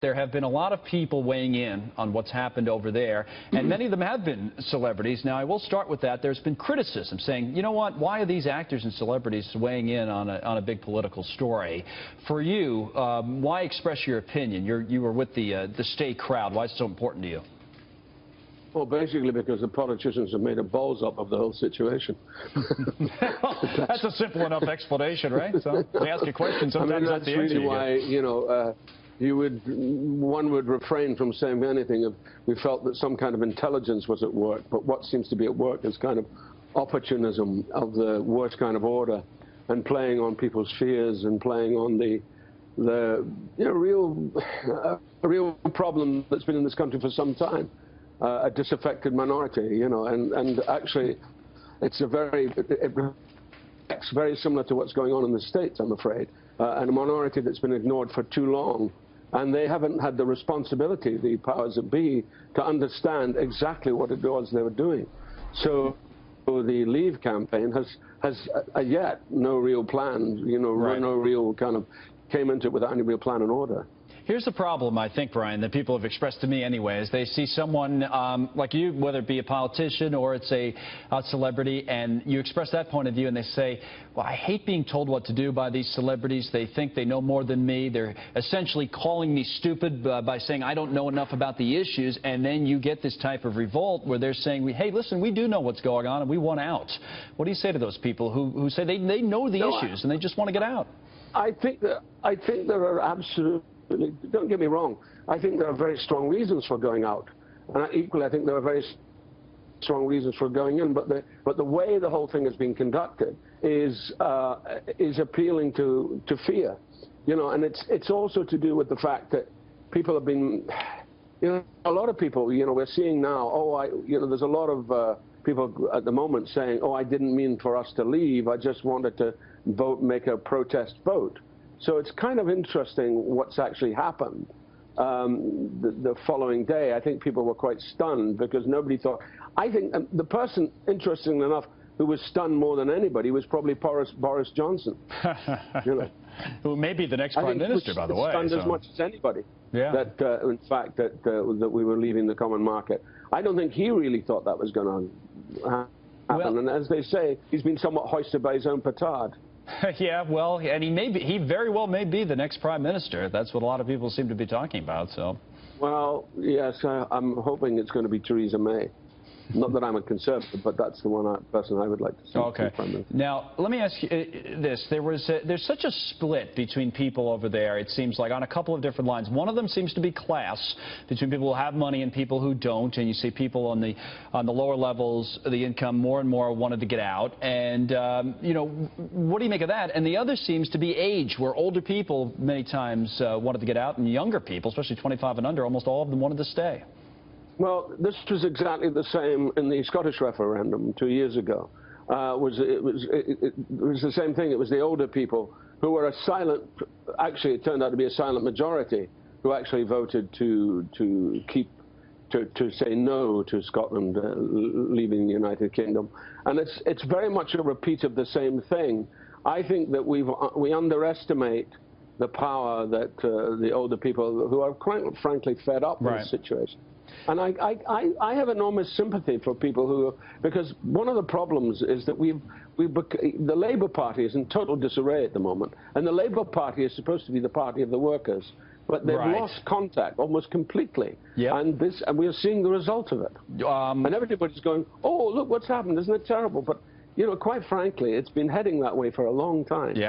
There have been a lot of people weighing in on what's happened over there, and many of them have been celebrities. Now, I will start with that. There's been criticism saying, you know what, why are these actors and celebrities weighing in on a big political story? For you, why express your opinion? You were with the stay crowd. Why is it so important to you? Well, basically because the politicians have made a balls up of the whole situation. That's a simple enough explanation, right? So they ask a question, sometimes that's the answer. Really why, you know, one would refrain from saying anything if we felt that some kind of intelligence was at work. But what seems to be at work is kind of opportunism of the worst kind of order, and playing on people's fears and playing on the real problem that's been in this country for some time. A disaffected minority, you know, and actually it's it reflects very similar to what's going on in the States, I'm afraid, and a minority that's been ignored for too long, and they haven't had the responsibility, the powers that be, to understand exactly what it was they were doing. So the Leave campaign has yet no real plan, you know, right. No real kind of came into it without any real plan and order. Here's the problem, I think, Brian, that people have expressed to me anyway, is they see someone like you, whether it be a politician or it's a celebrity, and you express that point of view, and they say, well, I hate being told what to do by these celebrities. They think they know more than me. They're essentially calling me stupid by saying I don't know enough about the issues, and then you get this type of revolt where they're saying, hey, listen, we do know what's going on, and we want out. What do you say to those people who say they know the issues and they just want to get out? I think there are absolutely... Don't get me wrong. I think there are very strong reasons for going out, and equally, I think there are very strong reasons for going in. But the way the whole thing has been conducted is appealing to fear, you know. And it's also to do with the fact that people have been, you know, a lot of people, you know, we're seeing now. You know, there's a lot of people at the moment saying, oh, I didn't mean for us to leave. I just wanted to make a protest vote. So it's kind of interesting what's actually happened. The following day, I think people were quite stunned because nobody thought. I think the person, interestingly enough, who was stunned more than anybody was probably Boris Johnson. You know? Who may be the next prime minister, by the way. Stunned as much as anybody. Yeah. That, in fact, that we were leaving the common market. I don't think he really thought that was going to happen. Well, and as they say, he's been somewhat hoisted by his own petard. Yeah, well, and he very well may be the next prime minister. That's what a lot of people seem to be talking about. So, well, yes, I'm hoping it's going to be Theresa May. Not that I'm a conservative, but that's the person I would like to see. Okay. Now, let me ask you this. There's such a split between people over there, it seems like, on a couple of different lines. One of them seems to be class, between people who have money and people who don't. And you see people on the lower levels of the income more and more wanted to get out. And, you know, what do you make of that? And the other seems to be age, where older people many times wanted to get out, and younger people, especially 25 and under, almost all of them wanted to stay. Well, this was exactly the same in the Scottish referendum 2 years ago. It was the same thing. It was the older people who were actually it turned out to be a silent majority, who actually voted to say no to Scotland leaving the United Kingdom. And it's very much a repeat of the same thing. I think that we underestimate the power that the older people who are quite frankly fed up with the situation. And I have enormous sympathy for people who, because one of the problems is that the Labour Party is in total disarray at the moment, and the Labour Party is supposed to be the party of the workers, but they've lost contact almost completely. Yep. And we are seeing the result of it. And everybody's going, oh, look what's happened, isn't it terrible? But, you know, quite frankly, it's been heading that way for a long time. Yeah.